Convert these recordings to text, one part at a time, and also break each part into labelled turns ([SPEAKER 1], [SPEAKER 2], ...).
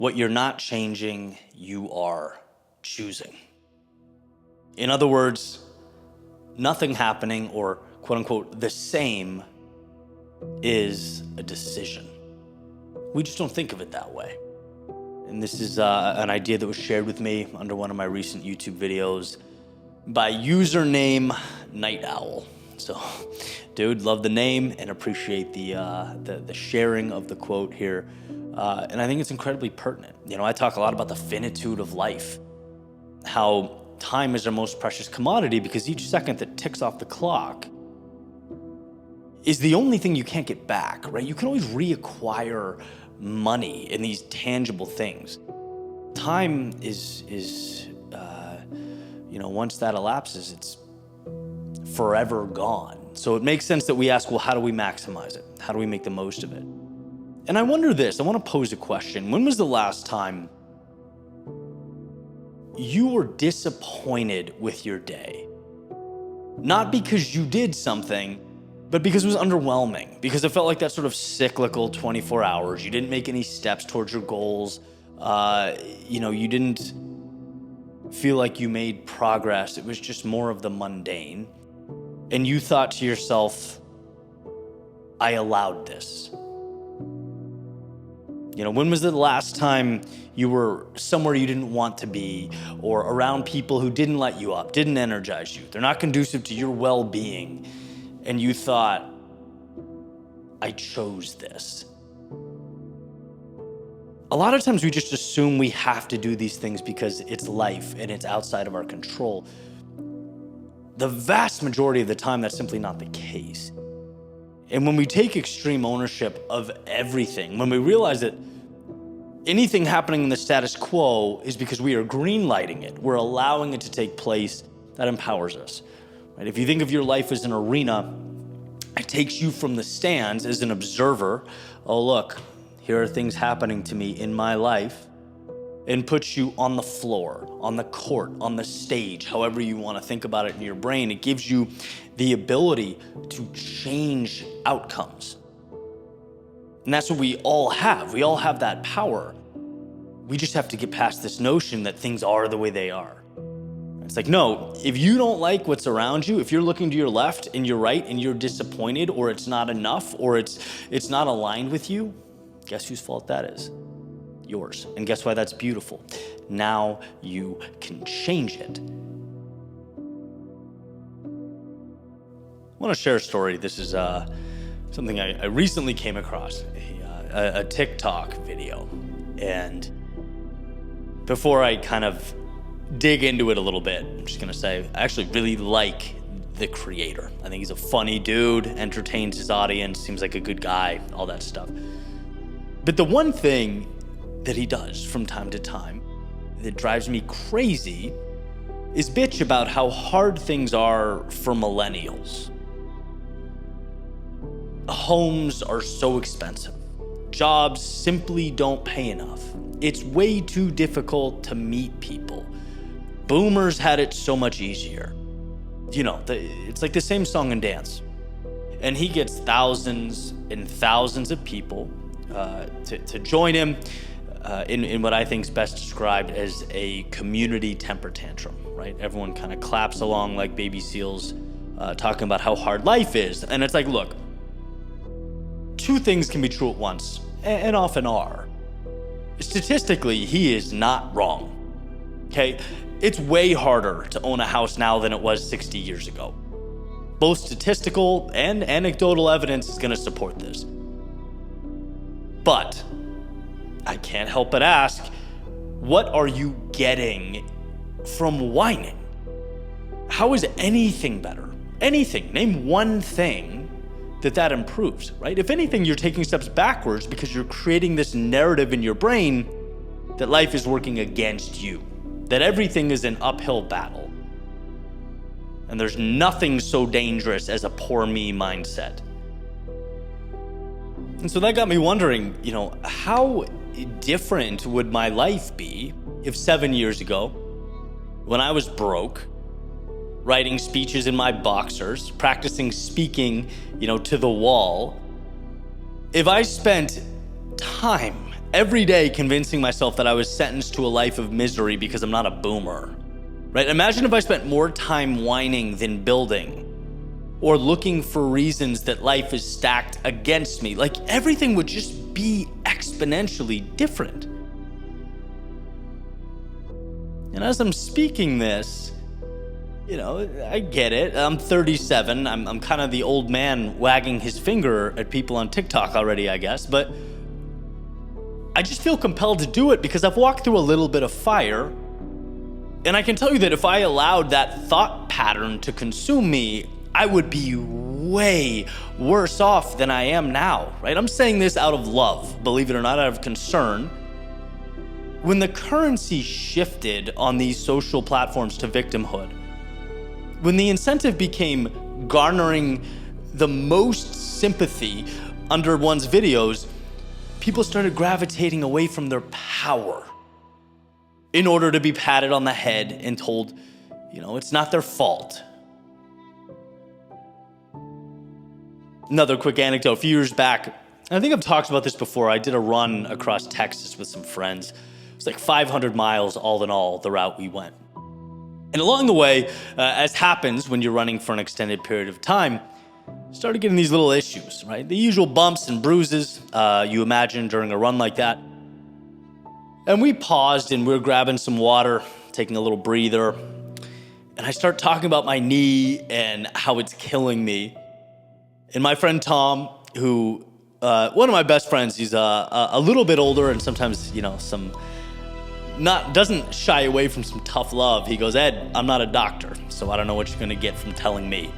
[SPEAKER 1] What you're not changing, you are choosing. In other words, nothing happening or quote unquote the same is a decision. We just don't think of it that way. And this is an idea that was shared with me under one of my recent YouTube videos by username Night Owl. So, dude, love the name and appreciate the sharing of the quote here. And I think it's incredibly pertinent. You know, I talk a lot about the finitude of life, how time is our most precious commodity because each second that ticks off the clock is the only thing you can't get back, right? You can always reacquire money and these tangible things. Time is once that elapses, it's forever gone. So it makes sense that we ask, well, how do we maximize it? How do we make the most of it? And I wonder this, I want to pose a question. When was the last time you were disappointed with your day? Not because you did something, but because it was underwhelming, because it felt like that sort of cyclical 24 hours. You didn't make any steps towards your goals. You didn't feel like you made progress. It was just more of the mundane. And you thought to yourself, I allowed this. You know, when was the last time you were somewhere you didn't want to be or around people who didn't light you up, didn't energize you? They're not conducive to your well-being. And you thought, I chose this. A lot of times we just assume we have to do these things because it's life and it's outside of our control. The vast majority of the time, that's simply not the case. And when we take extreme ownership of everything, when we realize that anything happening in the status quo is because we are green-lighting it, we're allowing it to take place, that empowers us. Right? If you think of your life as an arena, it takes you from the stands as an observer. Oh, look, here are things happening to me in my life, and puts you on the floor, on the court, on the stage, however you want to think about it in your brain. It gives you the ability to change outcomes. And that's what we all have. We all have that power. We just have to get past this notion that things are the way they are. It's like, no, if you don't like what's around you, if you're looking to your left and your right and you're disappointed or it's not enough or it's not aligned with you, guess whose fault that is? Yours. And guess why that's beautiful? Now you can change it. I want to share a story. This is something I recently came across, a TikTok video. And before I kind of dig into it a little bit, I'm just going to say I actually really like the creator. I think he's a funny dude, entertains his audience, seems like a good guy, all that stuff. But the one thing that he does from time to time that drives me crazy is bitch about how hard things are for millennials. Homes are so expensive. Jobs simply don't pay enough. It's way too difficult to meet people. Boomers had it so much easier. You know, it's like the same song and dance. And he gets thousands and thousands of people to join him in what I think is best described as a community temper tantrum, right? Everyone kind of claps along like baby seals, talking about how hard life is. And it's like, look, two things can be true at once, and often are. Statistically, he is not wrong, okay? It's way harder to own a house now than it was 60 years ago. Both statistical and anecdotal evidence is gonna support this. But I can't help but ask, what are you getting from whining? How is anything better? Anything, name one thing that improves, right? If anything, you're taking steps backwards because you're creating this narrative in your brain that life is working against you, that everything is an uphill battle. And there's nothing so dangerous as a poor me mindset. And so that got me wondering, how different would my life be if 7 years ago, when I was broke, writing speeches in my boxers, practicing speaking, to the wall, if I spent time every day convincing myself that I was sentenced to a life of misery because I'm not a boomer, right? Imagine if I spent more time whining than building, or looking for reasons that life is stacked against me. Like, everything would just be exponentially different. And as I'm speaking this, I get it. I'm 37. I'm kind of the old man wagging his finger at people on TikTok already, I guess. But I just feel compelled to do it because I've walked through a little bit of fire. And I can tell you that if I allowed that thought pattern to consume me, I would be way worse off than I am now, right? I'm saying this out of love, believe it or not, out of concern. When the currency shifted on these social platforms to victimhood, when the incentive became garnering the most sympathy under one's videos, people started gravitating away from their power in order to be patted on the head and told, it's not their fault. Another quick anecdote. A few years back, I think I've talked about this before, I did a run across Texas with some friends. It was like 500 miles all in all, the route we went. And along the way, as happens when you're running for an extended period of time, started getting these little issues, right? The usual bumps and bruises you imagine during a run like that. And we paused and we were grabbing some water, taking a little breather. And I start talking about my knee and how it's killing me. And my friend Tom, who, one of my best friends, he's a little bit older and sometimes, doesn't shy away from some tough love. He goes, "Ed, I'm not a doctor, so I don't know what you're gonna get from telling me."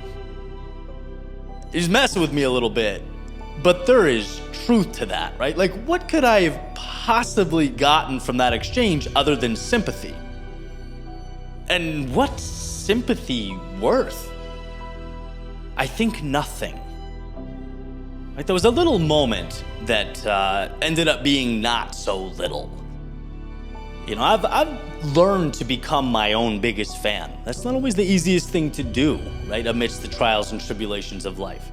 [SPEAKER 1] He's messing with me a little bit, but there is truth to that, right? Like, what could I have possibly gotten from that exchange other than sympathy? And what's sympathy worth? I think nothing. Like, there was a little moment that ended up being not so little. I've learned to become my own biggest fan. That's not always the easiest thing to do, right? Amidst the trials and tribulations of life.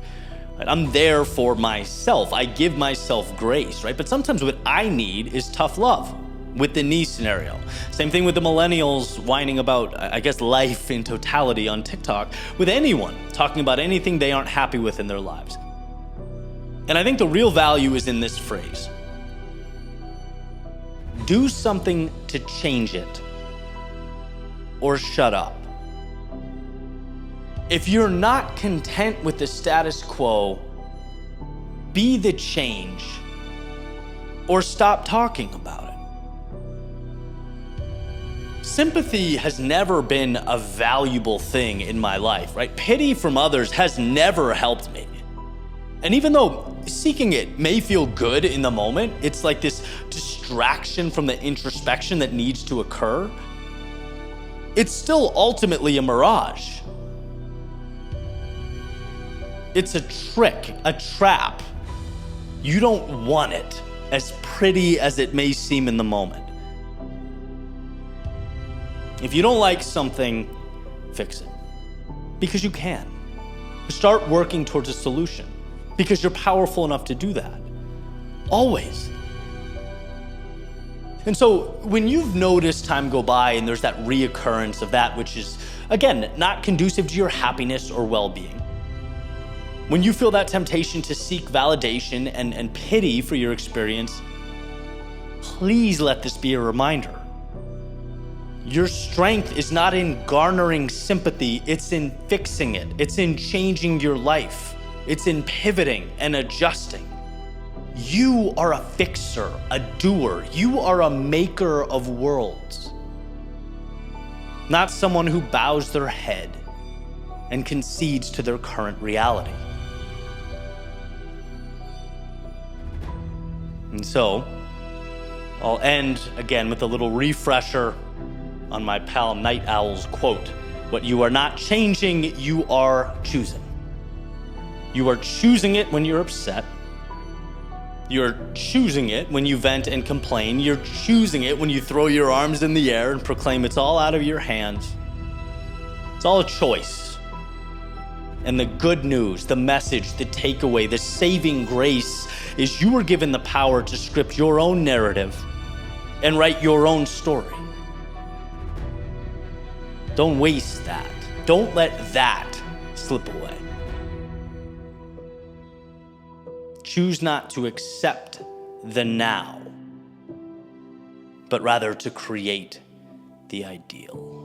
[SPEAKER 1] Right? I'm there for myself. I give myself grace, right? But sometimes what I need is tough love with the knee scenario. Same thing with the millennials whining about, I guess, life in totality on TikTok, with anyone talking about anything they aren't happy with in their lives. And I think the real value is in this phrase. Do something to change it, or shut up. If you're not content with the status quo, be the change, or stop talking about it. Sympathy has never been a valuable thing in my life, right? Pity from others has never helped me. And even though seeking it may feel good in the moment, it's like this distraction from the introspection that needs to occur, it's still ultimately a mirage. It's a trick, a trap. You don't want it, as pretty as it may seem in the moment. If you don't like something, fix it. Because you can. Start working towards a solution. Because you're powerful enough to do that. Always. And so when you've noticed time go by and there's that reoccurrence of that which is, again, not conducive to your happiness or well-being, when you feel that temptation to seek validation and pity for your experience, please let this be a reminder. Your strength is not in garnering sympathy, it's in fixing it. It's in changing your life. It's in pivoting and adjusting. You are a fixer, a doer. You are a maker of worlds. Not someone who bows their head and concedes to their current reality. And so, I'll end again with a little refresher on my pal Night Owl's quote. What you are not changing, you are choosing. You are choosing it when you're upset. You're choosing it when you vent and complain. You're choosing it when you throw your arms in the air and proclaim it's all out of your hands. It's all a choice. And the good news, the message, the takeaway, the saving grace is you were given the power to script your own narrative and write your own story. Don't waste that. Don't let that slip away. Choose not to accept the now, but rather to create the ideal.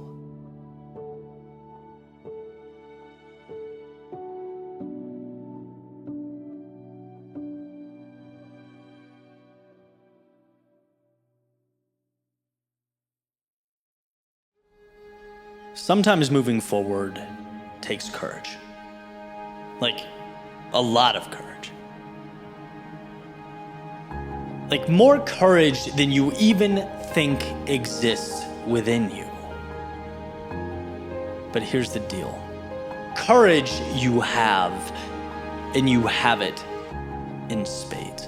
[SPEAKER 1] Sometimes moving forward takes courage. Like, a lot of courage. Like, more courage than you even think exists within you. But here's the deal. Courage you have, and you have it in spades.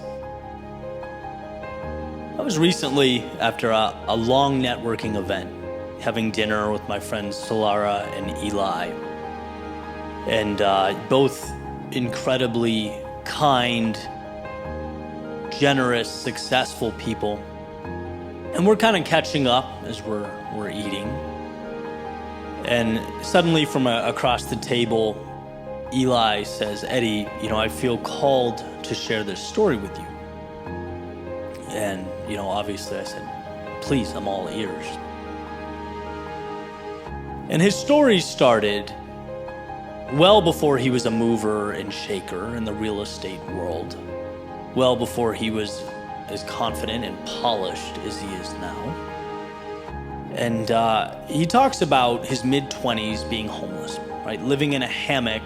[SPEAKER 1] I was recently, after a long networking event, having dinner with my friends Solara and Eli, and both incredibly kind, generous, successful people. And we're kind of catching up as we're eating. And suddenly from across the table, Eli says, "Eddie, I feel called to share this story with you." And, obviously I said, "Please, I'm all ears." And his story started well before he was a mover and shaker in the real estate world, well before he was as confident and polished as he is now. And he talks about his mid-20s being homeless, right? Living in a hammock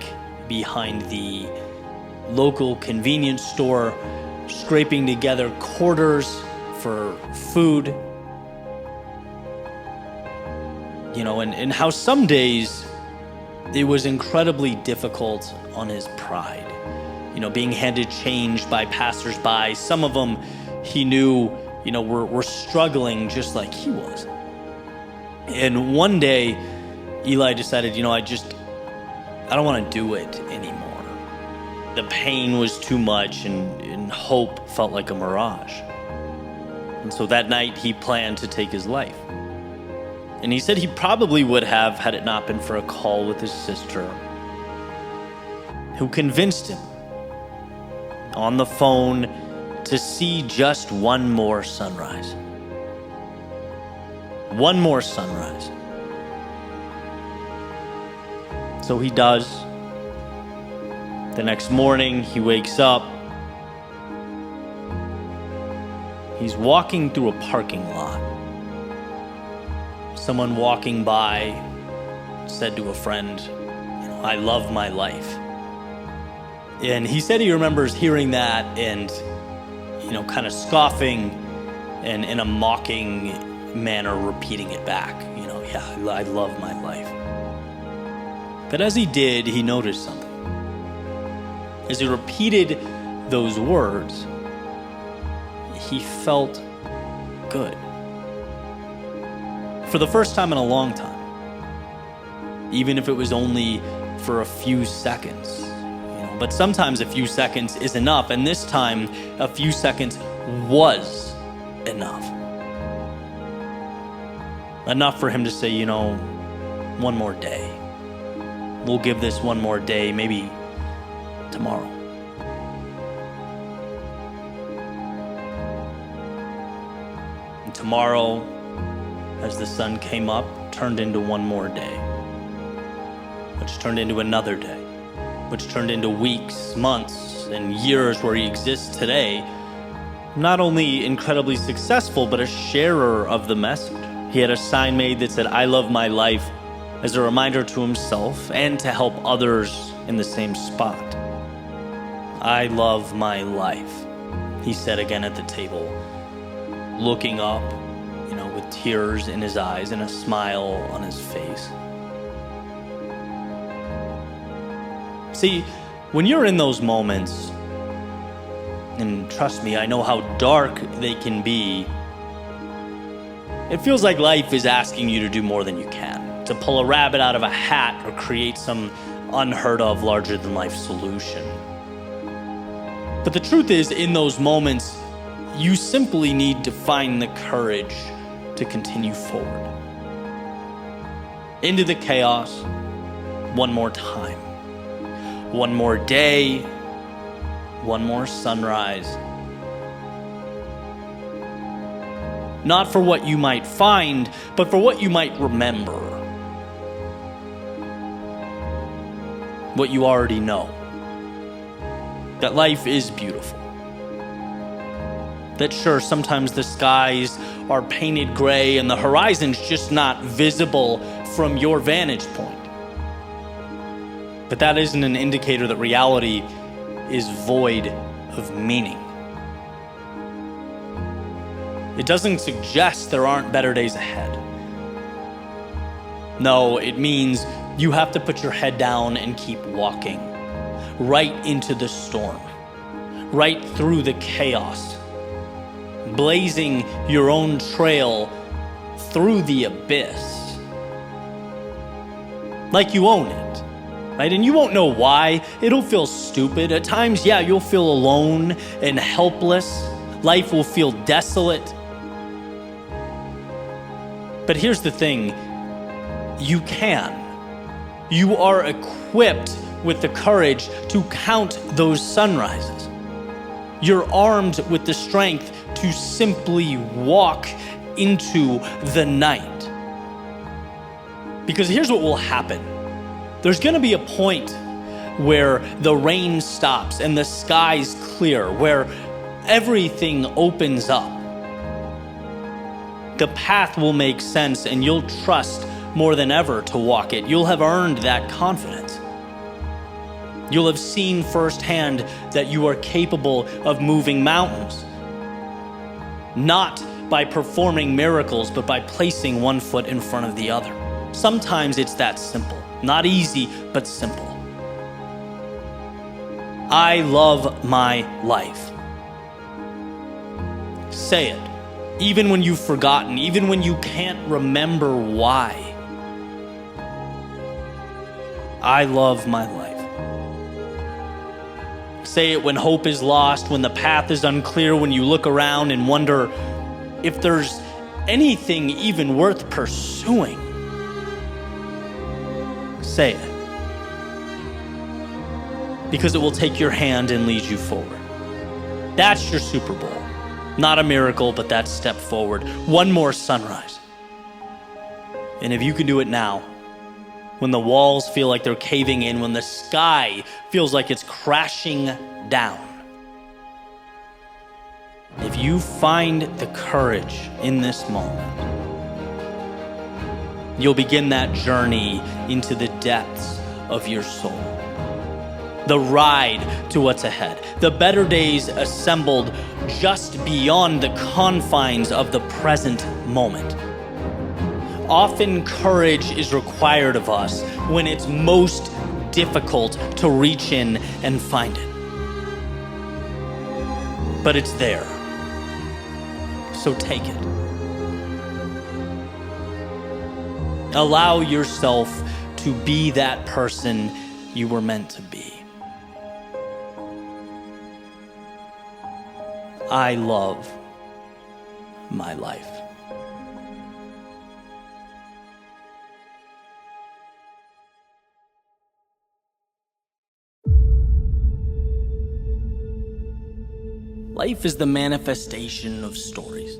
[SPEAKER 1] behind the local convenience store, scraping together quarters for food. And how some days it was incredibly difficult on his pride. Being handed change by passersby. Some of them he knew, were struggling just like he was. And one day, Eli decided, I don't want to do it anymore. The pain was too much and hope felt like a mirage. And so that night he planned to take his life. And he said he probably would have had it not been for a call with his sister, who convinced him on the phone to see just one more sunrise. One more sunrise. So he does. The next morning, he wakes up. He's walking through a parking lot. Someone walking by said to a friend, "I love my life." And he said he remembers hearing that and, kind of scoffing and in a mocking manner repeating it back. "Yeah, I love my life." But as he did, he noticed something. As he repeated those words, he felt good. For the first time in a long time. Even if it was only for a few seconds. But sometimes a few seconds is enough, and this time a few seconds was enough. Enough for him to say, one more day. We'll give this one more day, maybe tomorrow. And tomorrow, as the sun came up, turned into one more day, which turned into another day, which turned into weeks, months, and years where he exists today, not only incredibly successful, but a sharer of the message. He had a sign made that said, "I love my life," as a reminder to himself and to help others in the same spot. "I love my life," he said again at the table, looking up, with tears in his eyes and a smile on his face. See, when you're in those moments, and trust me, I know how dark they can be, it feels like life is asking you to do more than you can, to pull a rabbit out of a hat or create some unheard of larger than life solution. But the truth is, in those moments, you simply need to find the courage to continue forward. Into the chaos, one more time. One more day, one more sunrise. Not for what you might find, but for what you might remember. What you already know. That life is beautiful. That sure, sometimes the skies are painted gray and the horizon's just not visible from your vantage point. But that isn't an indicator that reality is void of meaning. It doesn't suggest there aren't better days ahead. No, it means you have to put your head down and keep walking. Right into the storm. Right through the chaos. Blazing your own trail through the abyss. Like you own it, right? And you won't know why. It'll feel stupid. At times, yeah, you'll feel alone and helpless. Life will feel desolate. But here's the thing, you can. You are equipped with the courage to count those sunrises. You're armed with the strength to simply walk into the night. Because here's what will happen. There's going to be a point where the rain stops and the sky's clear, where everything opens up. The path will make sense and you'll trust more than ever to walk it. You'll have earned that confidence. You'll have seen firsthand that you are capable of moving mountains. Not by performing miracles, but by placing one foot in front of the other. Sometimes it's that simple. Not easy, but simple. I love my life. Say it. Even when you've forgotten, even when you can't remember why. I love my life. Say it when hope is lost, when the path is unclear, when you look around and wonder if there's anything even worth pursuing. Say it. Because it will take your hand and lead you forward. That's your Super Bowl. Not a miracle, but that step forward. One more sunrise. And if you can do it now, when the walls feel like they're caving in, when the sky feels like it's crashing down, if you find the courage in this moment, you'll begin that journey into the depths of your soul. The ride to what's ahead. The better days assembled just beyond the confines of the present moment. Often courage is required of us when it's most difficult to reach in and find it. But it's there. So take it. Allow yourself to be that person you were meant to be. I love my life. Life is the manifestation of stories.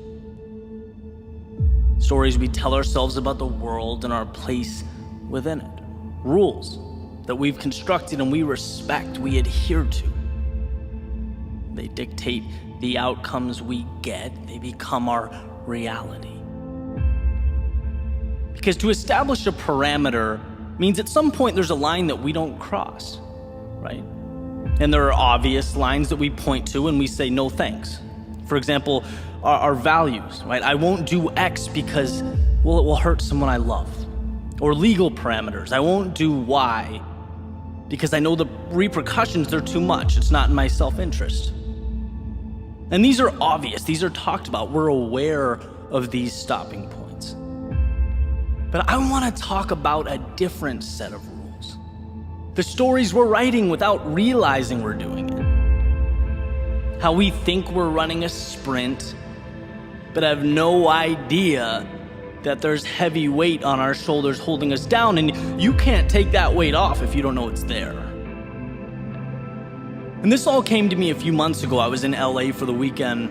[SPEAKER 1] Stories we tell ourselves about the world and our place within it. Rules that we've constructed and we respect, we adhere to. They dictate the outcomes we get. They become our reality. Because to establish a parameter means at some point there's a line that we don't cross, right? And there are obvious lines that we point to and we say no thanks. For example, our values, right? I won't do X because, well, it will hurt someone I love. Or legal parameters. I won't do Y because I know the repercussions are too much. It's not in my self-interest. And these are obvious. These are talked about. We're aware of these stopping points. But I want to talk about a different set of rules. The stories we're writing without realizing we're doing it.
[SPEAKER 2] How we think we're running a sprint, but have no idea that there's heavy weight on our shoulders holding us down, and you can't take that weight off if you don't know it's there. And this all came to me a few months ago. I was in LA for the weekend,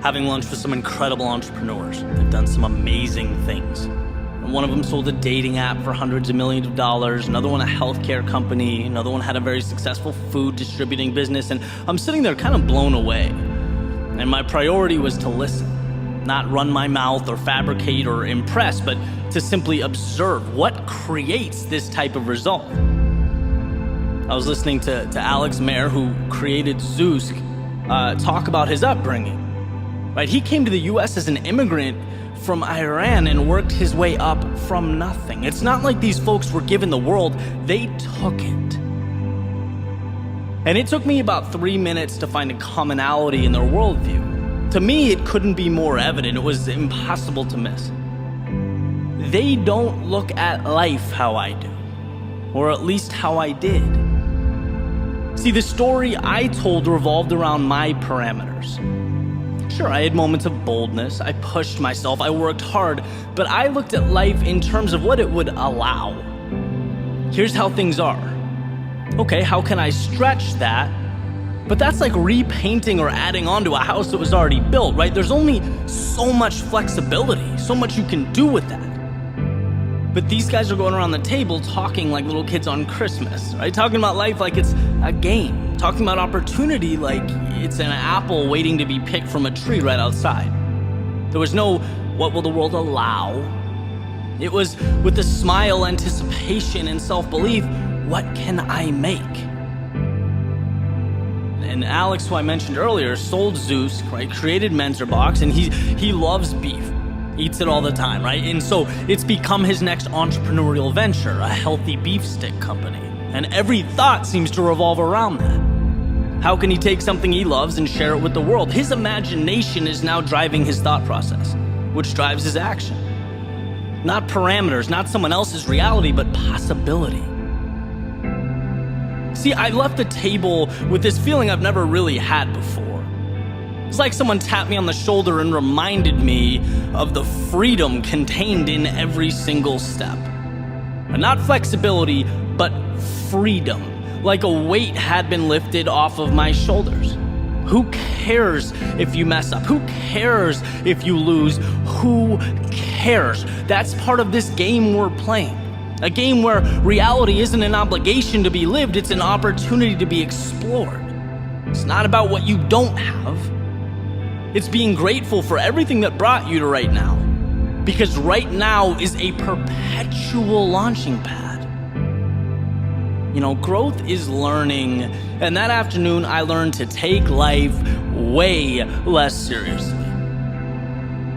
[SPEAKER 2] having lunch with some incredible entrepreneurs. They've done some amazing things. And one of them sold a dating app for hundreds of millions of dollars, another one a healthcare company, another one had a very successful food distributing business, and I'm sitting there kind of blown away. And my priority was to listen, not run my mouth or fabricate or impress, but to simply observe what creates this type of result. I was listening to Alex Mayer, who created Zeus, talk about his upbringing. Right? He came to the US as an immigrant from Iran and worked his way up from nothing. It's not like these folks were given the world, they took it. And it took me about 3 minutes to find a commonality in their worldview. To me, it couldn't be more evident. It was impossible to miss. They don't look at life how I do, or at least how I did. See, the story I told revolved around my parameters. Sure, I had moments of boldness, I pushed myself, I worked hard, but I looked at life in terms of what it would allow. Here's how things are. Okay, how can I stretch that? But that's like repainting or adding on to a house that was already built, right? There's only so much flexibility, so much you can do with that. But these guys are going around the table talking like little kids on Christmas, right? Talking about life like it's a game. Talking about opportunity like it's an apple waiting to be picked from a tree right outside. There was no, what will the world allow? It was with a smile, anticipation, and self-belief, what can I make? And Alex, who I mentioned earlier, sold Zeus, right? Created Mentorbox, and he loves beef. Eats it all the time, right? And so it's become his next entrepreneurial venture, a healthy beef stick company. And every thought seems to revolve around that. How can he take something he loves and share it with the world? His imagination is now driving his thought process, which drives his action. Not parameters, not someone else's reality, but possibility. See, I left the table with this feeling I've never really had before. It's like someone tapped me on the shoulder and reminded me of the freedom contained in every single step. And not flexibility, but freedom. Like a weight had been lifted off of my shoulders. Who cares if you mess up? Who cares if you lose? Who cares? That's part of this game we're playing. A game where reality isn't an obligation to be lived, it's an opportunity to be explored. It's not about what you don't have. It's being grateful for everything that brought you to right now. Because right now is a perpetual launching pad. You know, growth is learning. And that afternoon, I learned to take life way less seriously.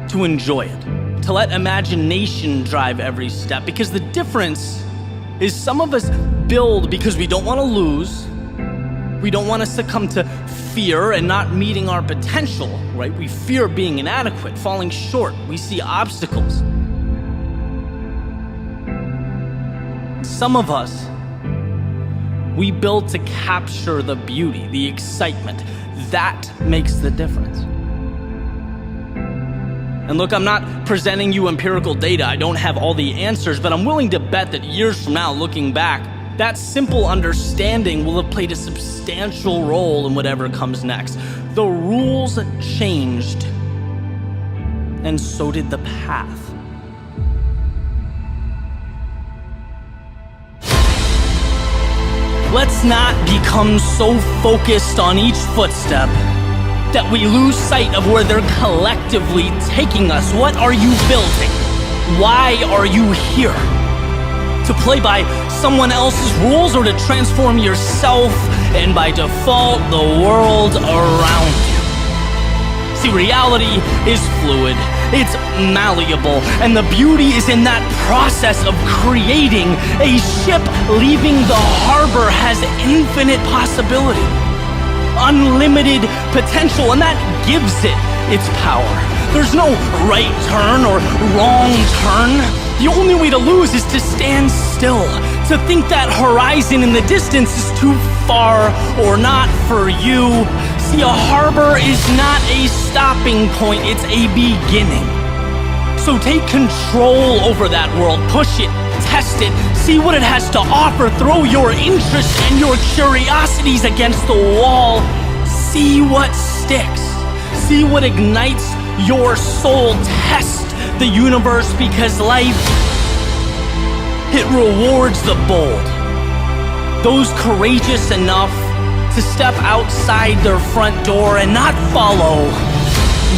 [SPEAKER 2] To enjoy it. To let imagination drive every step. Because the difference is some of us build because we don't want to lose. We don't want to succumb to fear and not meeting our potential, right? We fear being inadequate, falling short. We see obstacles. Some of us, we build to capture the beauty, the excitement. That makes the difference. And look, I'm not presenting you empirical data. I don't have all the answers, but I'm willing to bet that years from now, looking back, that simple understanding will have played a substantial role in whatever comes next. The rules changed, and so did the path. Let's not become so focused on each footstep that we lose sight of where they're collectively taking us. What are you building? Why are you here? To play by someone else's rules or to transform yourself and by default the world around you? See, reality is fluid, it's malleable, and the beauty is in that process of creating. A ship leaving the harbor has infinite possibility, unlimited potential, and that gives it its power. There's no right turn or wrong turn. The only way to lose is to stand still, to think that horizon in the distance is too far or not for you. See, a harbor is not a stopping point, it's a beginning. So take control over that world, push it, test it, see what it has to offer, throw your interests and your curiosities against the wall, see what sticks, see what ignites your soul, test the universe, because life, it rewards the bold, those courageous enough to step outside their front door and not follow,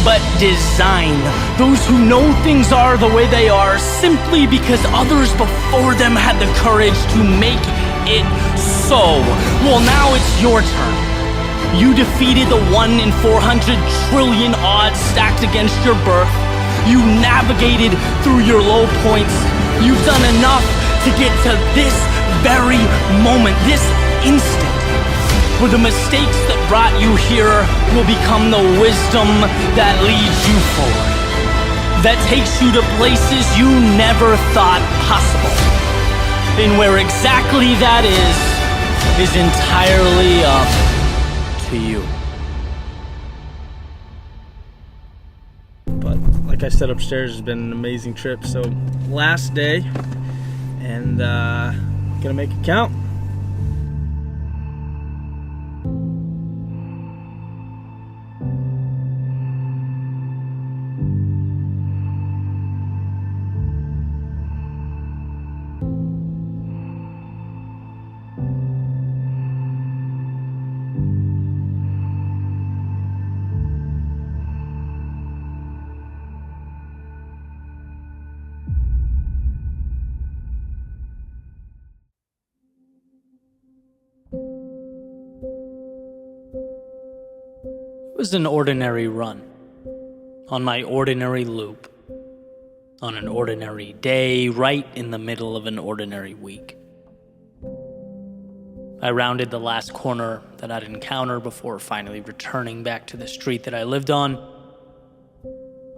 [SPEAKER 2] but design. Those who know things are the way they are simply because others before them had the courage to make it so. Well, now it's your turn. You defeated the 1 in 400 trillion odds stacked against your birth. You navigated through your low points. You've done enough to get to this very moment, this instant, where the mistakes that brought you here will become the wisdom that leads you forward, that takes you to places you never thought possible. And where exactly that is entirely up to you.
[SPEAKER 3] But like I said, upstairs has been an amazing trip. So last day, and gonna make it count.
[SPEAKER 2] It was an ordinary run, on my ordinary loop, on an ordinary day, right in the middle of an ordinary week. I rounded the last corner that I'd encounter before finally returning back to the street that I lived on.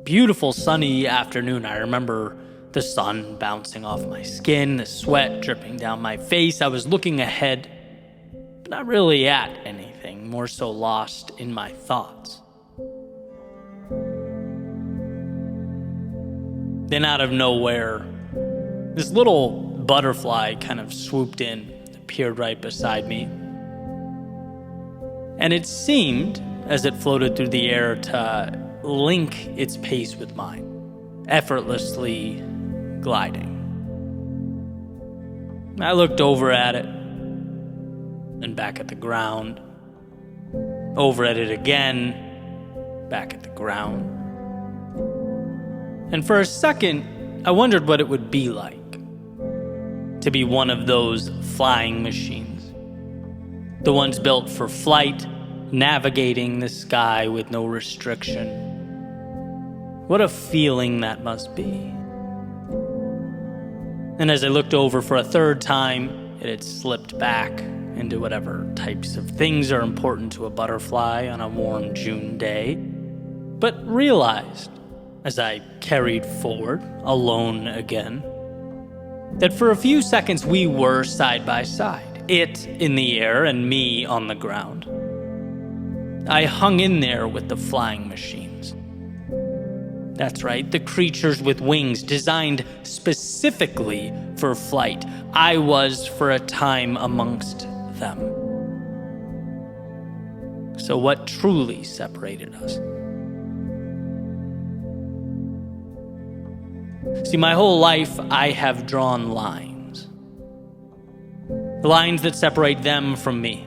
[SPEAKER 2] Beautiful sunny afternoon. I remember the sun bouncing off my skin, the sweat dripping down my face. I was looking ahead, but not really at anything, more so lost in my thoughts. Then out of nowhere, this little butterfly kind of swooped in, appeared right beside me. And it seemed, as it floated through the air, to link its pace with mine, effortlessly gliding. I looked over at it, and back at the ground, over at it again, back at the ground. And for a second, I wondered what it would be like to be one of those flying machines, the ones built for flight, navigating the sky with no restriction. What a feeling that must be. And as I looked over for a third time, it had slipped back into whatever types of things are important to a butterfly on a warm June day, but realized, as I carried forward, alone again, that for a few seconds we were side by side, it in the air and me on the ground. I hung in there with the flying machines. That's right, the creatures with wings designed specifically for flight. I was, for a time, amongst them. So what truly separated us? See, my whole life I have drawn lines. Lines that separate them from me.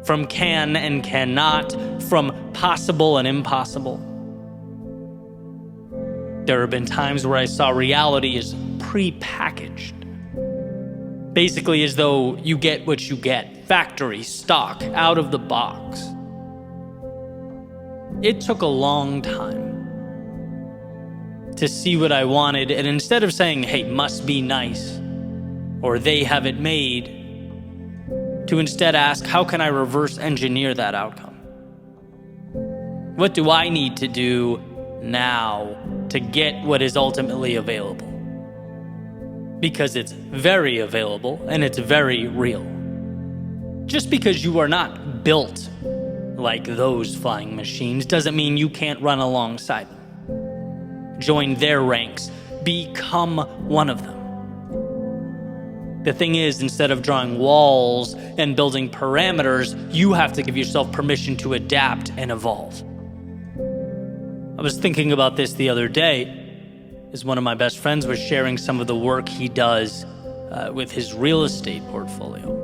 [SPEAKER 2] From can and cannot, from possible and impossible. There have been times where I saw reality as pre-packaged. Basically as though you get what you get, factory, stock, out of the box. It took a long time to see what I wanted, and instead of saying, hey, must be nice, or they have it made, to instead ask, how can I reverse engineer that outcome? What do I need to do now to get what is ultimately available? Because it's very available and it's very real. Just because you are not built like those flying machines doesn't mean you can't run alongside them. Join their ranks. Become one of them. The thing is, instead of drawing walls and building parameters, you have to give yourself permission to adapt and evolve. I was thinking about this the other day, as one of my best friends was sharing some of the work he does with his real estate portfolio.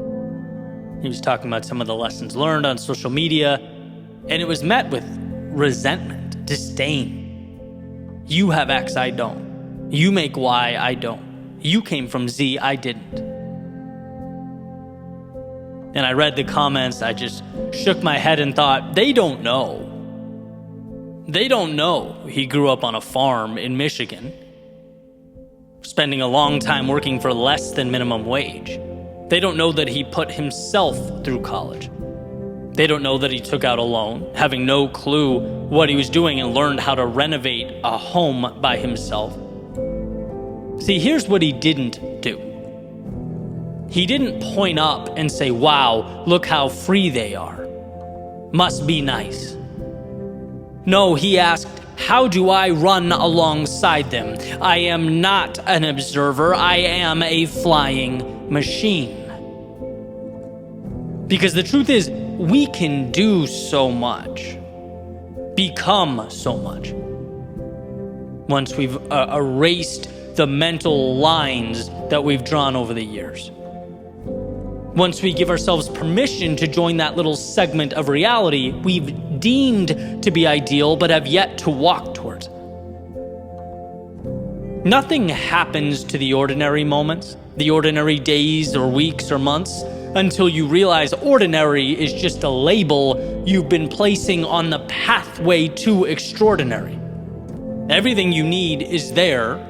[SPEAKER 2] He was talking about some of the lessons learned on social media, and it was met with resentment, disdain. You have X, I don't. You make Y, I don't. You came from Z, I didn't. And I read the comments, I just shook my head and thought, they don't know. They don't know he grew up on a farm in Michigan, spending a long time working for less than minimum wage. They don't know that he put himself through college. They don't know that he took out a loan, having no clue what he was doing, and learned how to renovate a home by himself. See, here's what he didn't do. He didn't point up and say, wow, look how free they are. Must be nice. No, he asked, how do I run alongside them? I am not an observer. I am a flying machine. Because the truth is, we can do so much, become so much, once we've erased the mental lines that we've drawn over the years. Once we give ourselves permission to join that little segment of reality we've deemed to be ideal but have yet to walk towards. Nothing happens to the ordinary moments, the ordinary days or weeks or months, until you realize ordinary is just a label you've been placing on the pathway to extraordinary. Everything you need is there,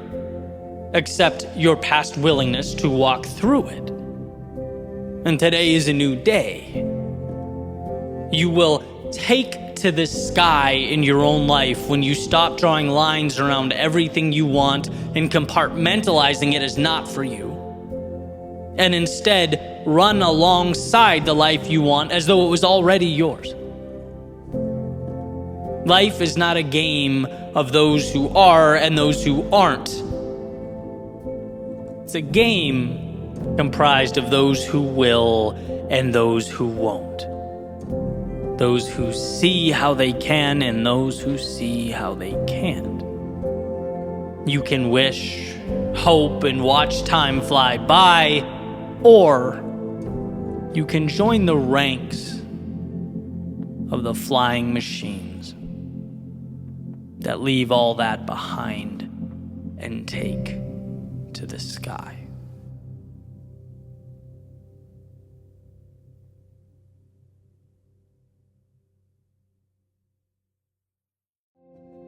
[SPEAKER 2] except your past willingness to walk through it. And today is a new day. You will take to the sky in your own life when you stop drawing lines around everything you want and compartmentalizing it as not for you, and instead run alongside the life you want as though it was already yours. Life is not a game of those who are and those who aren't. It's a game comprised of those who will and those who won't. Those who see how they can and those who see how they can't. You can wish, hope, and watch time fly by, or you can join the ranks of the flying machines that leave all that behind and take to the sky.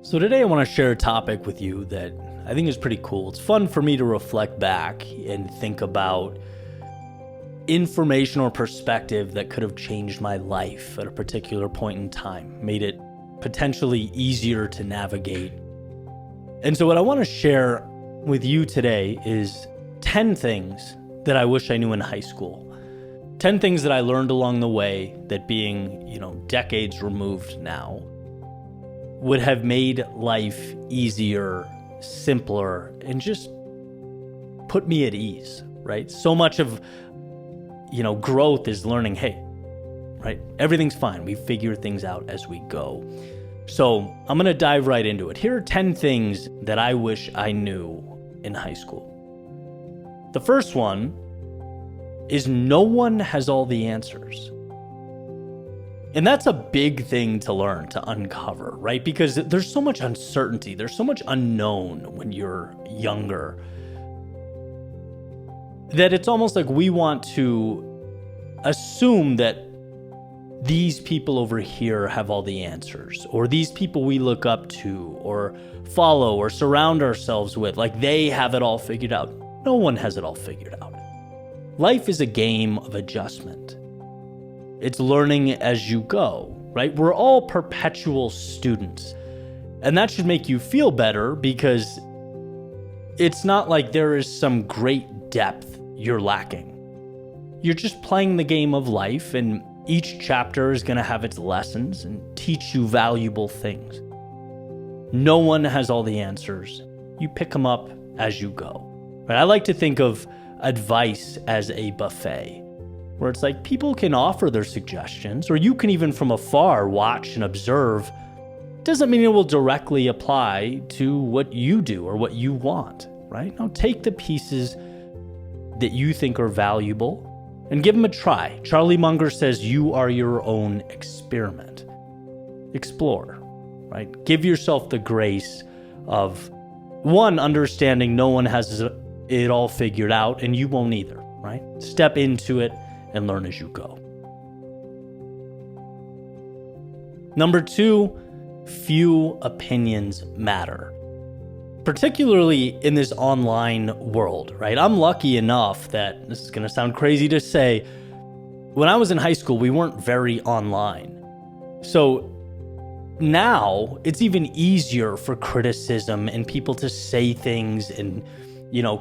[SPEAKER 1] So today I want to share a topic with you that I think is pretty cool. It's fun for me to reflect back and think about information or perspective that could have changed my life at a particular point in time, made it potentially easier to navigate. And so what I want to share with you today is 10 things that I wish I knew in high school. 10 things that I learned along the way that, being, decades removed now, would have made life easier, simpler, and just put me at ease, right? So much of, growth is learning, hey, right? Everything's fine. We figure things out as we go. So I'm going to dive right into it. Here are 10 things that I wish I knew in high school. The first one is no one has all the answers. And that's a big thing to learn, to uncover, right? Because there's so much uncertainty. There's so much unknown when you're younger that it's almost like we want to assume that these people over here have all the answers, or these people we look up to or follow or surround ourselves with, like they have it all figured out. No one has it all figured out. Life is a game of adjustment. It's learning as you go, right? We're all perpetual students. And that should make you feel better, because it's not like there is some great depth you're lacking. You're just playing the game of life, and
[SPEAKER 2] Each chapter is going to have its lessons and teach you valuable things. No one has all the answers. You pick them up as you go. But I like to think of advice as a buffet, where it's like people can offer their suggestions, or you can even from afar watch and observe. Doesn't mean it will directly apply to what you do or what you want, right? Now take the pieces that you think are valuable and give them a try. Charlie Munger says you are your own experiment. Explore, right? Give yourself the grace of, one, understanding no one has it all figured out, and you won't either, right? Step into it and learn as you go. Number 2, few opinions matter. Particularly in this online world, right? I'm lucky enough that, this is gonna sound crazy to say, when I was in high school, we weren't very online. So now it's even easier for criticism and people to say things and,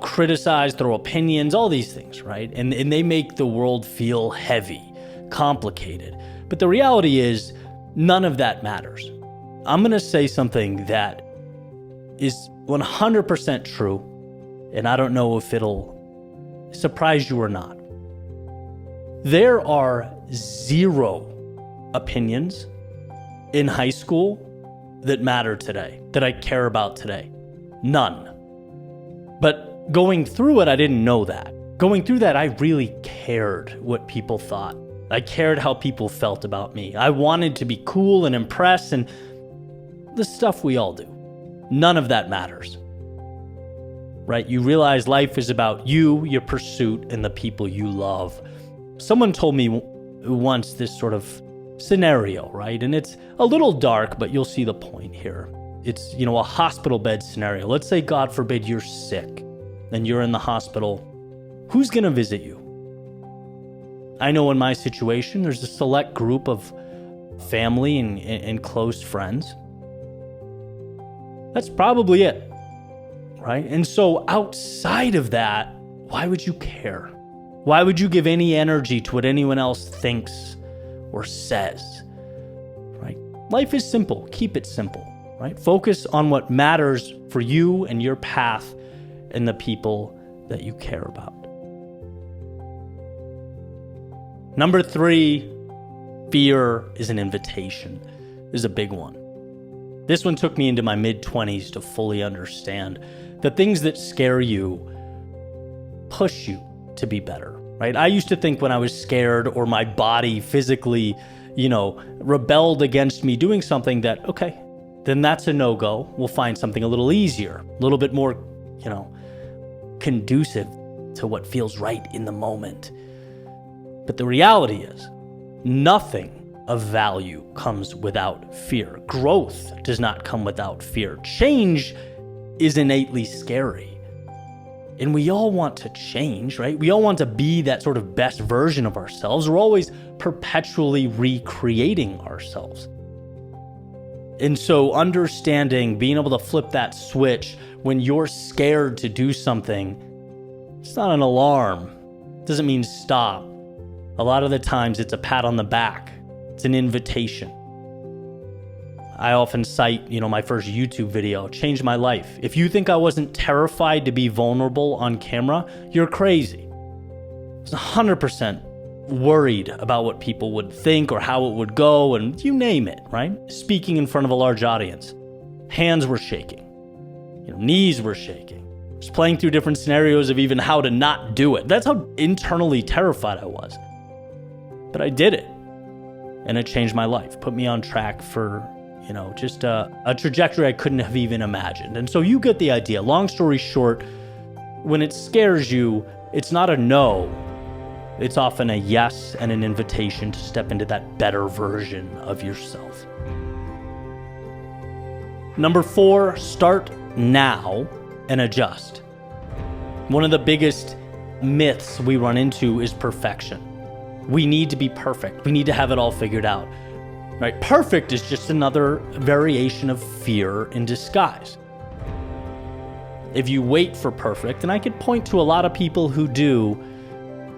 [SPEAKER 2] criticize, throw opinions, all these things, right? And they make the world feel heavy, complicated. But the reality is, none of that matters. I'm gonna say something that is 100% true, and I don't know if it'll surprise you or not. There are 0 opinions in high school that matter today, that I care about today. None. But going through it, I didn't know that. Going through that, I really cared what people thought. I cared how people felt about me. I wanted to be cool and impress, and the stuff we all do. None of that matters, right? You realize life is about you, your pursuit, and the people you love. Someone told me once this sort of scenario, right? And it's a little dark, but you'll see the point here. It's, a hospital bed scenario. Let's say, God forbid, you're sick and you're in the hospital. Who's going to visit you? I know in my situation, there's a select group of family and close friends. That's probably it, right? And so outside of that, why would you care? Why would you give any energy to what anyone else thinks or says, right? Life is simple. Keep it simple, right? Focus on what matters for you and your path and the people that you care about. Number 3, fear is an invitation. This is a big one. This one took me into my mid-20s to fully understand the things that scare you push you to be better, right? I used to think when I was scared or my body physically, rebelled against me doing something that, okay, then that's a no-go. We'll find something a little easier, a little bit more, conducive to what feels right in the moment. But the reality is, nothing of value comes without fear. Growth does not come without fear. Change is innately scary. And we all want to change, right? We all want to be that sort of best version of ourselves. We're always perpetually recreating ourselves. And so understanding, being able to flip that switch when you're scared to do something, it's not an alarm. It doesn't mean stop. A lot of the times it's a pat on the back. It's an invitation. I often cite, my first YouTube video, changed my life. If you think I wasn't terrified to be vulnerable on camera, you're crazy. I was 100% worried about what people would think or how it would go, and you name it, right? Speaking in front of a large audience. Hands were shaking. Knees were shaking. I was playing through different scenarios of even how to not do it. That's how internally terrified I was. But I did it. And it changed my life, put me on track for, just a trajectory I couldn't have even imagined. And so you get the idea. Long story short, when it scares you, it's not a no. It's often a yes and an invitation to step into that better version of yourself. Number 4, start now and adjust. One of the biggest myths we run into is perfection. We need to be perfect. We need to have it all figured out, right? Perfect is just another variation of fear in disguise. If you wait for perfect, and I could point to a lot of people who do,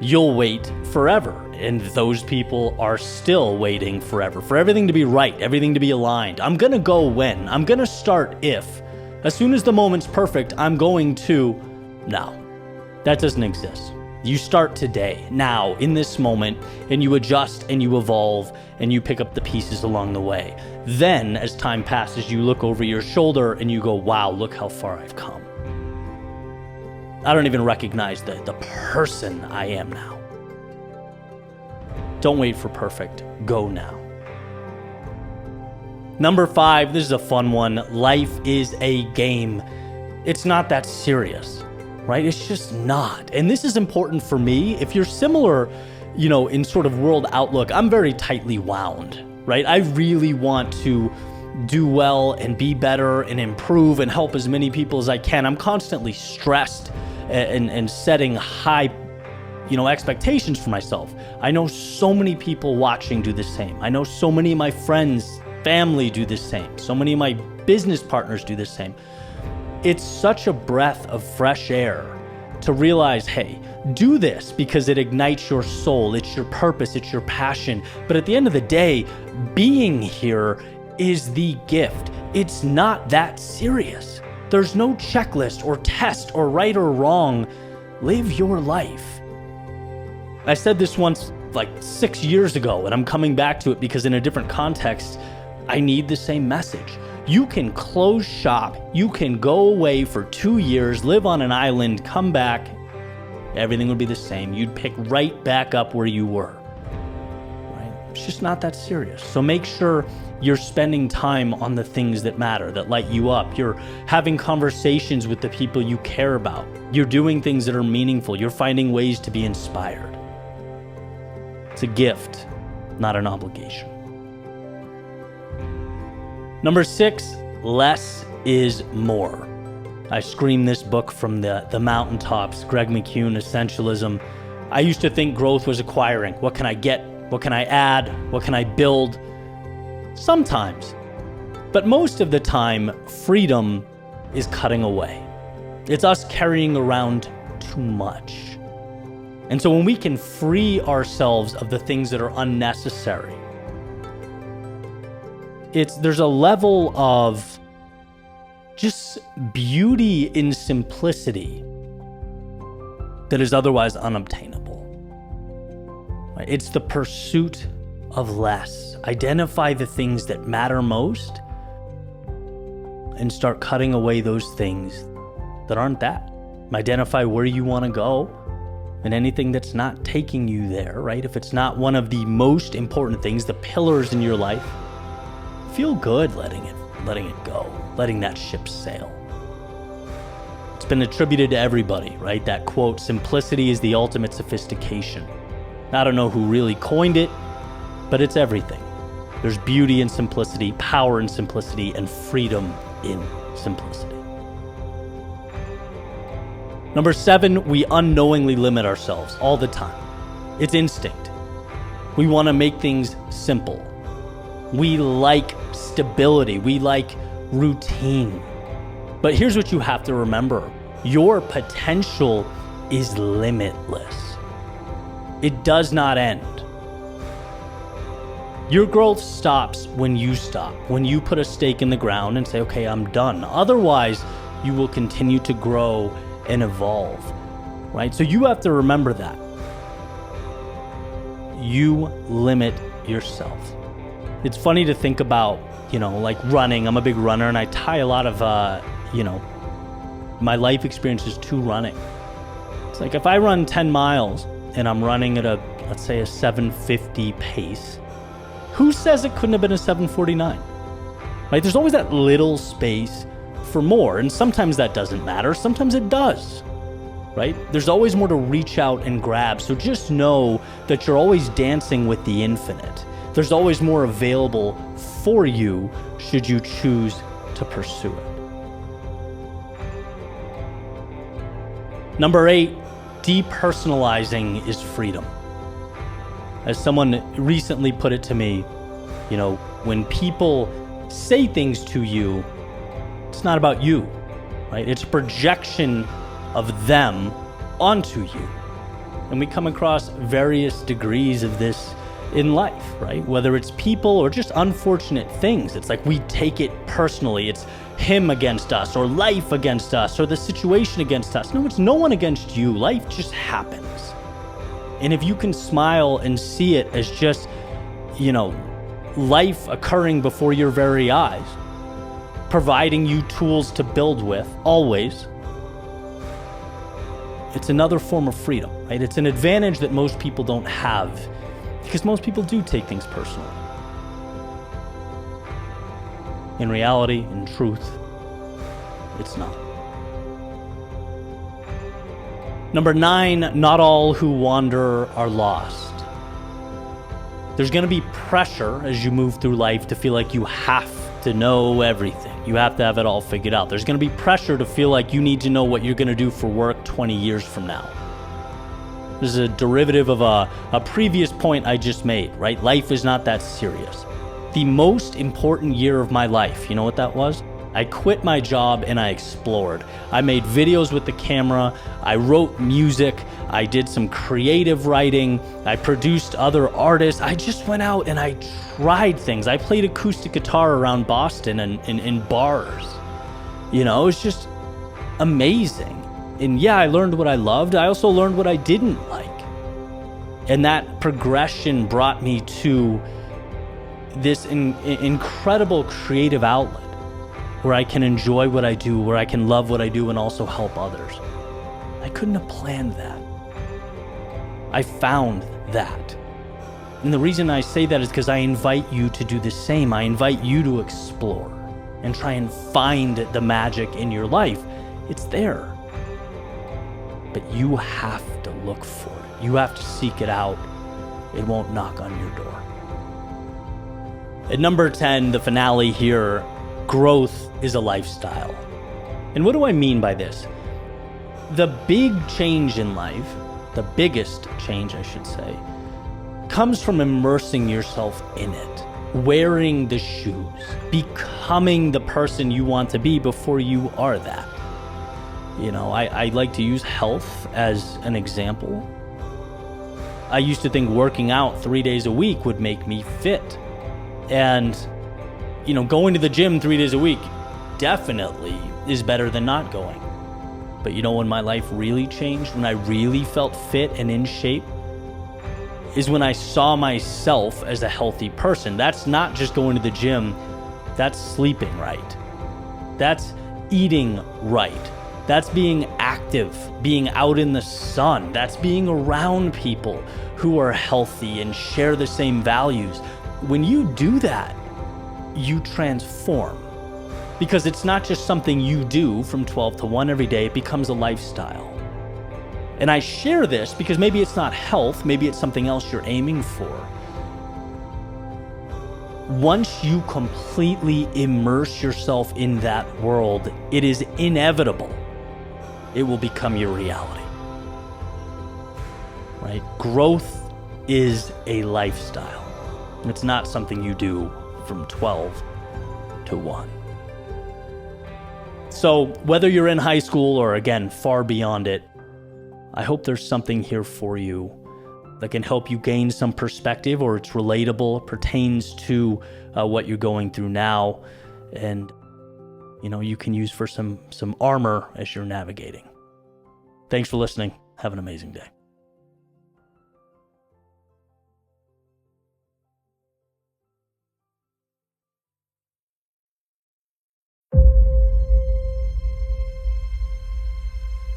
[SPEAKER 2] you'll wait forever. And those people are still waiting forever for everything to be right, everything to be aligned. I'm gonna go when. I'm gonna start if. As soon as the moment's perfect, I'm going to. No, that doesn't exist. You start today, now, in this moment, and you adjust and you evolve and you pick up the pieces along the way. Then, as time passes, you look over your shoulder and you go, wow, look how far I've come. I don't even recognize the person I am now. Don't wait for perfect. Go now. Number 5, this is a fun one. Life is a game. It's not that serious, right? It's just not. And this is important for me. If you're similar, in sort of world outlook, I'm very tightly wound, right? I really want to do well and be better and improve and help as many people as I can. I'm constantly stressed and setting high expectations for myself. I know so many people watching do the same. I know so many of my friends, family do the same. So many of my business partners do the same. It's such a breath of fresh air to realize, hey, do this because it ignites your soul. It's your purpose. It's your passion. But at the end of the day, being here is the gift. It's not that serious. There's no checklist or test or right or wrong. Live your life. I said this once like 6 years ago, and I'm coming back to it because in a different context, I need the same message. You can close shop. You can go away for 2 years, live on an island, come back. Everything would be the same. You'd pick right back up where you were. Right? It's just not that serious. So make sure you're spending time on the things that matter, that light you up. You're having conversations with the people you care about. You're doing things that are meaningful. You're finding ways to be inspired. It's a gift, not an obligation. Number 6, less is more. I scream this book from the mountaintops, Greg McKeown, Essentialism. I used to think growth was acquiring. What can I get? What can I add? What can I build? Sometimes. But most of the time, freedom is cutting away. It's us carrying around too much. And so when we can free ourselves of the things that are unnecessary, there's a level of just beauty in simplicity that is otherwise unobtainable. It's the pursuit of less. Identify the things that matter most and start cutting away those things that aren't that. Identify where you want to go and anything that's not taking you there, right? If it's not one of the most important things, the pillars in your life, feel good letting it go, letting that ship sail. It's been attributed to everybody, right? That quote, simplicity is the ultimate sophistication. I don't know who really coined it, but it's everything. There's beauty in simplicity, power in simplicity, and freedom in simplicity. Number 7, we unknowingly limit ourselves all the time. It's instinct. We want to make things simple. We like stability. We like routine. But here's what you have to remember. Your potential is limitless. It does not end. Your growth stops when you stop, when you put a stake in the ground and say, okay, I'm done. Otherwise, you will continue to grow and evolve, right? So you have to remember that. You limit yourself. It's funny to think about, like running. I'm a big runner and I tie a lot of, my life experiences to running. It's like if I run 10 miles and I'm running at let's say a 7:50 pace, who says it couldn't have been a 7:49? Right? There's always that little space for more, and sometimes that doesn't matter. Sometimes it does, right? There's always more to reach out and grab. So just know that you're always dancing with the infinite. There's always more available for you should you choose to pursue it. Number 8, depersonalizing is freedom. As someone recently put it to me, when people say things to you, it's not about you, right? It's a projection of them onto you. And we come across various degrees of this in life, right? Whether it's people or just unfortunate things. It's like we take it personally. It's him against us, or life against us, or the situation against us. No, it's no one against you. Life just happens. And if you can smile and see it as just, life occurring before your very eyes, providing you tools to build with, always, it's another form of freedom, right? It's an advantage that most people don't have, because most people do take things personally. In reality, in truth, it's not. Number 9, not all who wander are lost. There's going to be pressure as you move through life to feel like you have to know everything. You have to have it all figured out. There's going to be pressure to feel like you need to know what you're going to do for work 20 years from now. This is a derivative of a previous point I just made, right? Life is not that serious. The most important year of my life, you know what that was? I quit my job and I explored. I made videos with the camera. I wrote music. I did some creative writing. I produced other artists. I just went out and I tried things. I played acoustic guitar around Boston and in bars. It was just amazing. And yeah, I learned what I loved. I also learned what I didn't like. And that progression brought me to this incredible creative outlet where I can enjoy what I do, where I can love what I do and also help others. I couldn't have planned that. I found that. And the reason I say that is because I invite you to do the same. I invite you to explore and try and find the magic in your life. It's there. But you have to look for it. You have to seek it out. It won't knock on your door. At number 10, the finale here, growth is a lifestyle. And what do I mean by this? The big change in life, the biggest change I should say, comes from immersing yourself in it, wearing the shoes, becoming the person you want to be before you are that. I like to use health as an example. I used to think working out 3 days a week would make me fit. And, going to the gym 3 days a week definitely is better than not going. But when my life really changed, when I really felt fit and in shape, is when I saw myself as a healthy person. That's not just going to the gym, that's sleeping right. That's eating right. That's being active, being out in the sun. That's being around people who are healthy and share the same values. When you do that, you transform. Because it's not just something you do from 12 to 1 every day, it becomes a lifestyle. And I share this because maybe it's not health, maybe it's something else you're aiming for. Once you completely immerse yourself in that world, it is inevitable. It will become your reality. Right? Growth is a lifestyle. It's not something you do from 12 to 1. So whether you're in high school or, again, far beyond it, I hope there's something here for you that can help you gain some perspective, or it's relatable, pertains to what you're going through now, and you can use for some armor as you're navigating. Thanks for listening. Have an amazing day.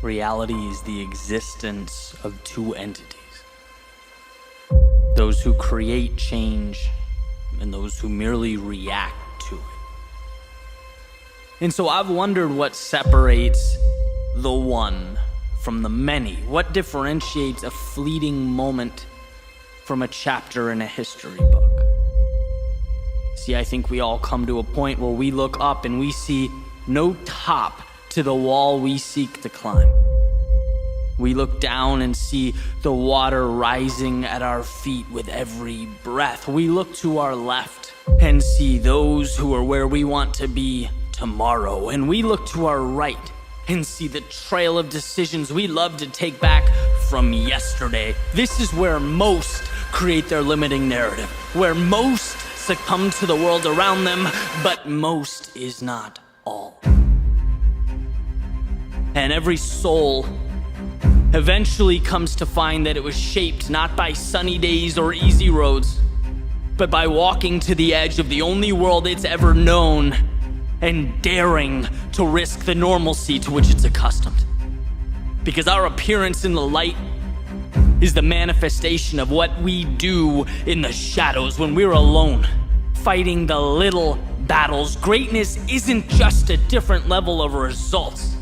[SPEAKER 2] Reality is the existence of two entities. Those who create change and those who merely react to it. And so I've wondered what separates the one from the many. What differentiates a fleeting moment from a chapter in a history book? See, I think we all come to a point where we look up and we see no top to the wall we seek to climb. We look down and see the water rising at our feet with every breath. We look to our left and see those who are where we want to be tomorrow. And we look to our right and see the trail of decisions we love to take back from yesterday. This is where most create their limiting narrative, where most succumb to the world around them, but most is not all. And every soul eventually comes to find that it was shaped not by sunny days or easy roads, but by walking to the edge of the only world it's ever known and daring to risk the normalcy to which it's accustomed. Because our appearance in the light is the manifestation of what we do in the shadows when we're alone, fighting the little battles. Greatness isn't just a different level of results.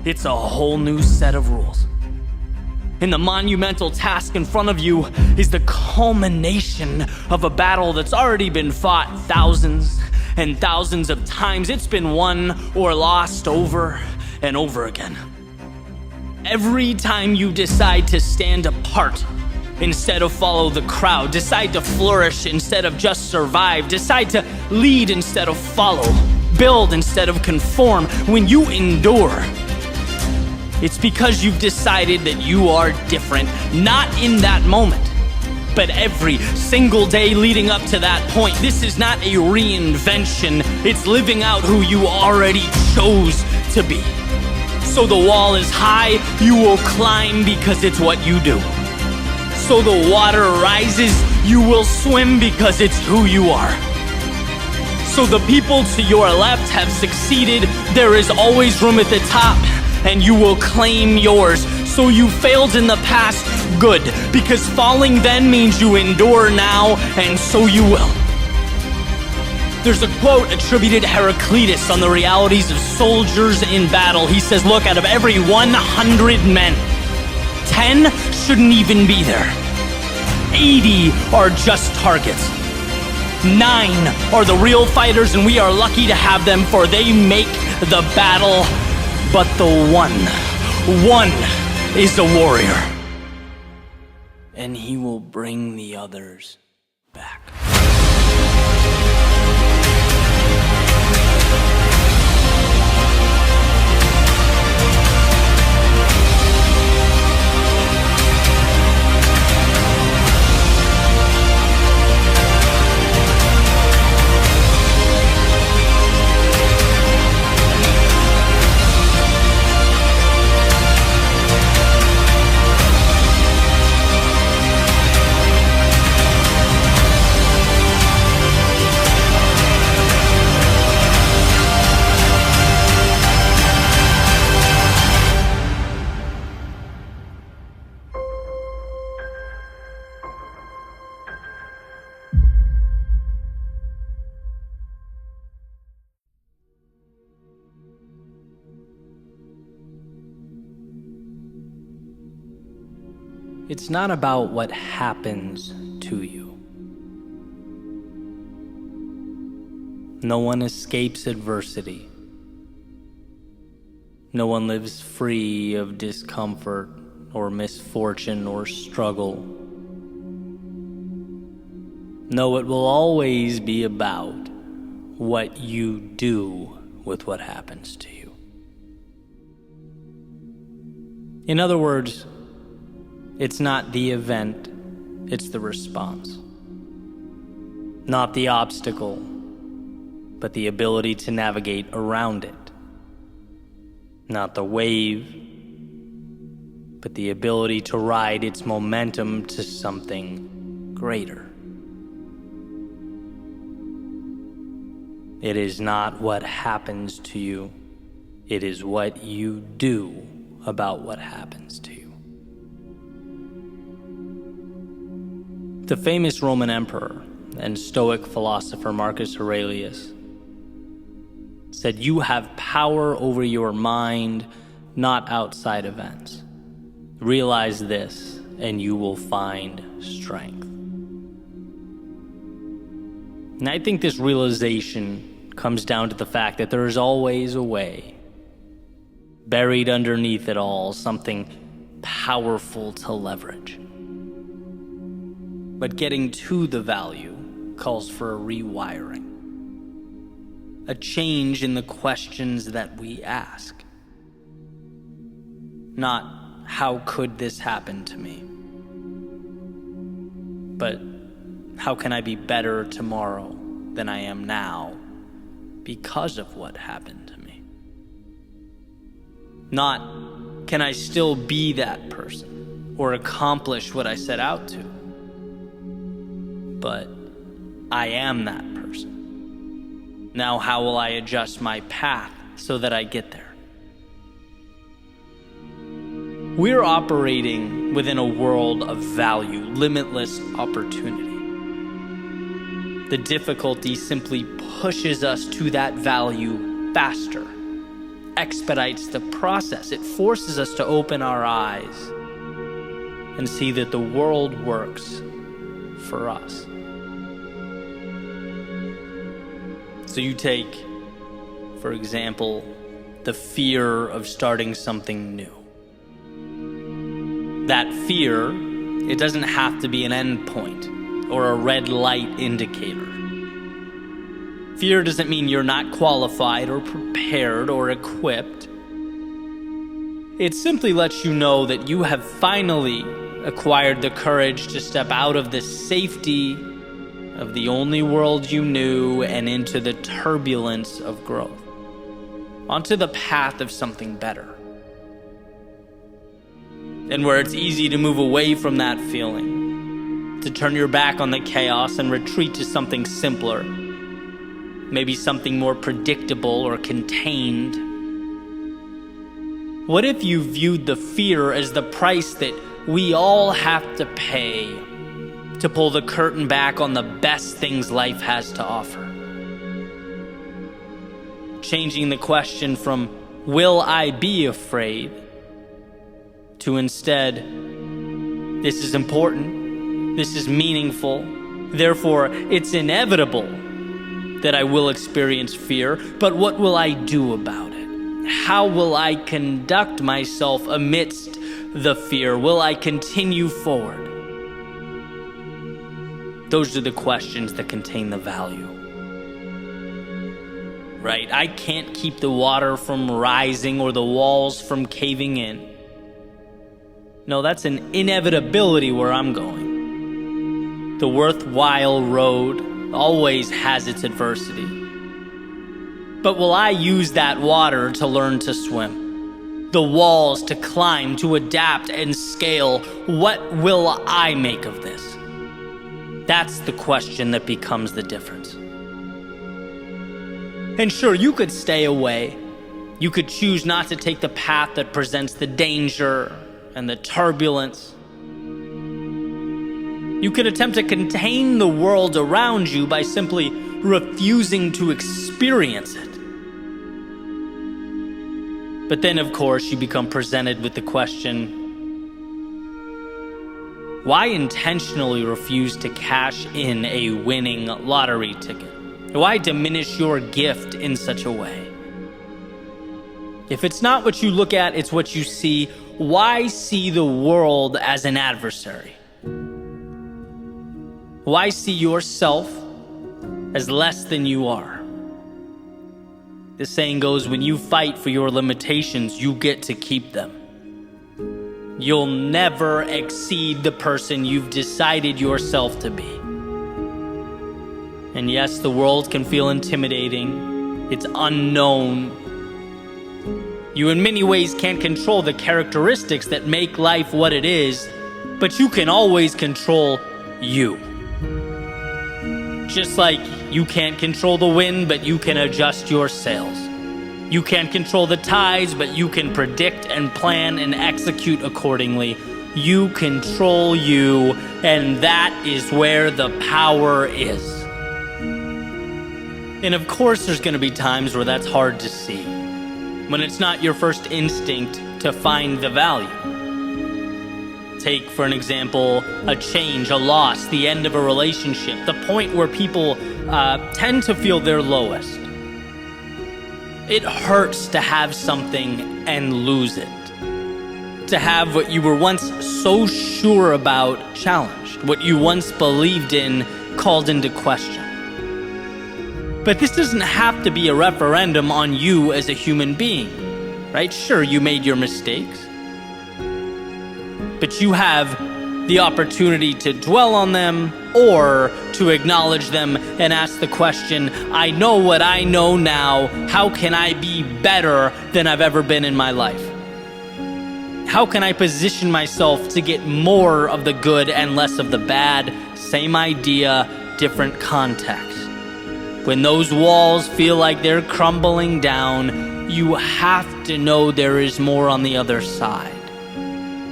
[SPEAKER 2] It's a whole new set of rules. And the monumental task in front of you is the culmination of a battle that's already been fought thousands and thousands of times. It's been won or lost over and over again. Every time you decide to stand apart instead of follow the crowd, decide to flourish instead of just survive, decide to lead instead of follow, build instead of conform, when you endure, it's because you've decided that you are different, not in that moment, but every single day leading up to that point. This is not a reinvention, it's living out who you already chose to be. So the wall is high, you will climb because it's what you do. So the water rises, you will swim because it's who you are. So the people to your left have succeeded, there is always room at the top, and you will claim yours. So you failed in the past, good, because falling then means you endure now, and so you will. There's a quote attributed to Heraclitus on the realities of soldiers in battle. He says, look, out of every 100 men, 10 shouldn't even be there. 80 are just targets. 9 are the real fighters, and we are lucky to have them, for they make the battle. But the one is a warrior. And he will bring the others back. It's not about what happens to you. No one escapes adversity. No one lives free of discomfort or misfortune or struggle. No, it will always be about what you do with what happens to you. In other words, it's not the event, it's the response. Not the obstacle, but the ability to navigate around it. Not the wave, but the ability to ride its momentum to something greater. It is not what happens to you, it is what you do about what happens to you. The famous Roman emperor and Stoic philosopher Marcus Aurelius said, "You have power over your mind, not outside events. Realize this, and you will find strength." And I think this realization comes down to the fact that there is always a way. Buried underneath it all, something powerful to leverage. But getting to the value calls for a rewiring. A change in the questions that we ask. Not how could this happen to me? But how can I be better tomorrow than I am now because of what happened to me? Not, can I still be that person or accomplish what I set out to? But I am that person. Now how will I adjust my path so that I get there? We're operating within a world of value, limitless opportunity. The difficulty simply pushes us to that value faster, expedites the process. It forces us to open our eyes and see that the world works for us. So you take, for example, the fear of starting something new. That fear, it doesn't have to be an endpoint or a red light indicator. Fear doesn't mean you're not qualified or prepared or equipped. It simply lets you know that you have finally acquired the courage to step out of the safety of the only world you knew and into the turbulence of growth, onto the path of something better. And where it's easy to move away from that feeling, to turn your back on the chaos and retreat to something simpler, maybe something more predictable or contained. What if you viewed the fear as the price that we all have to pay to pull the curtain back on the best things life has to offer? Changing the question from, will I be afraid, to instead, this is important, this is meaningful, therefore it's inevitable that I will experience fear, but what will I do about it? How will I conduct myself amidst the fear? Will I continue forward? Those are the questions that contain the value. Right? I can't keep the water from rising or the walls from caving in. No, that's an inevitability where I'm going. The worthwhile road always has its adversity. But will I use that water to learn to swim? The walls to climb, to adapt and scale? What will I make of this? That's the question that becomes the difference. And sure, you could stay away. You could choose not to take the path that presents the danger and the turbulence. You could attempt to contain the world around you by simply refusing to experience it. But then, of course, you become presented with the question, why intentionally refuse to cash in a winning lottery ticket? Why diminish your gift in such a way? If it's not what you look at, it's what you see. Why see the world as an adversary? Why see yourself as less than you are? The saying goes, when you fight for your limitations, you get to keep them. You'll never exceed the person you've decided yourself to be. And yes, the world can feel intimidating. It's unknown. You in many ways can't control the characteristics that make life what it is, but you can always control you. Just like you can't control the wind, but you can adjust your sails. You can't control the tides, but you can predict and plan and execute accordingly. You control you, and that is where the power is. And of course, there's going to be times where that's hard to see, when it's not your first instinct to find the value. Take, for an example, a change, a loss, the end of a relationship, the point where people tend to feel their lowest. It hurts to have something and lose it. To have what you were once so sure about challenged, what you once believed in called into question. But this doesn't have to be a referendum on you as a human being, right? Sure, you made your mistakes. but you have the opportunity to dwell on them or to acknowledge them and ask the question, I know what I know now. How can I be better than I've ever been in my life? How can I position myself to get more of the good and less of the bad? Same idea, different context. When those walls feel like they're crumbling down, you have to know there is more on the other side,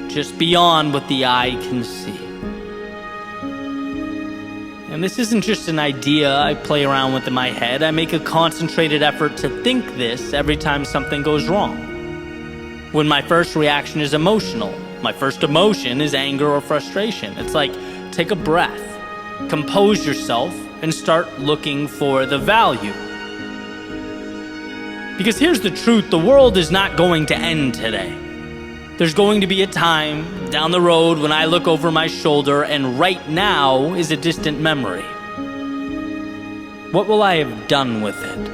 [SPEAKER 2] just beyond what the eye can see. And this isn't just an idea I play around with in my head. I make a concentrated effort to think this every time something goes wrong. When my first reaction is emotional, my first emotion is anger or frustration. It's like, take a breath, compose yourself, and start looking for the value. Because here's the truth, the world is not going to end today. There's going to be a time down the road when I look over my shoulder and right now is a distant memory. What will I have done with it?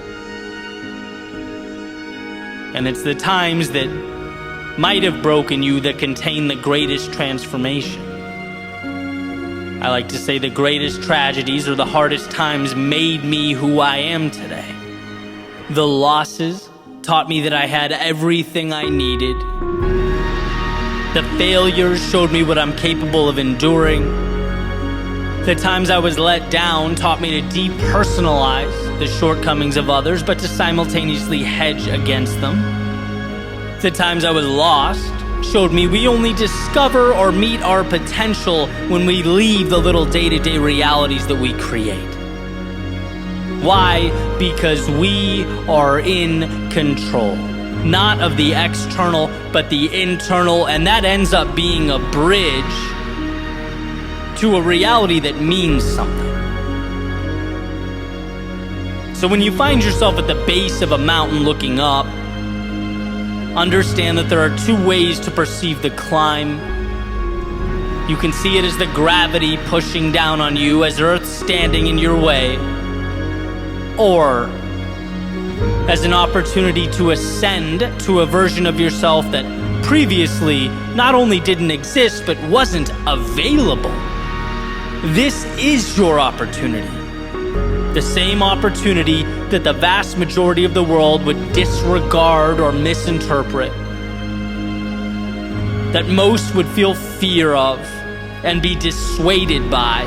[SPEAKER 2] And it's the times that might have broken you that contain the greatest transformation. I like to say the greatest tragedies or the hardest times made me who I am today. The losses taught me that I had everything I needed. The failures showed me what I'm capable of enduring. The times I was let down taught me to depersonalize the shortcomings of others, but to simultaneously hedge against them. The times I was lost showed me we only discover or meet our potential when we leave the little day-to-day realities that we create. Why? Because we are in control. Not of the external, but the internal, and that ends up being a bridge to a reality that means something. So when you find yourself at the base of a mountain looking up, understand that there are two ways to perceive the climb. You can see it as the gravity pushing down on you, as Earth standing in your way, or as an opportunity to ascend to a version of yourself that previously not only didn't exist, but wasn't available. This is your opportunity. The same opportunity that the vast majority of the world would disregard or misinterpret, that most would feel fear of and be dissuaded by.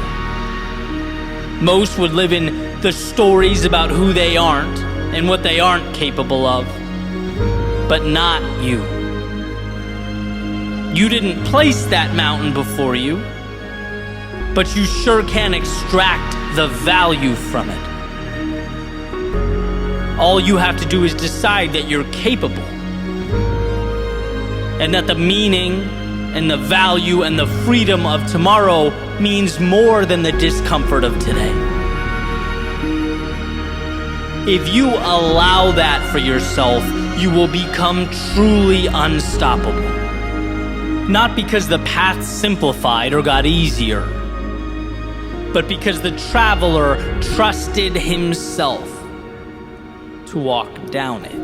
[SPEAKER 2] Most would live in the stories about who they aren't and what they aren't capable of, but not you. You didn't place that mountain before you, but you sure can extract the value from it. All you have to do is decide that you're capable, and that the meaning and the value and the freedom of tomorrow means more than the discomfort of today. If you allow that for yourself, you will become truly unstoppable. Not because the path simplified or got easier, but because the traveler trusted himself to walk down it.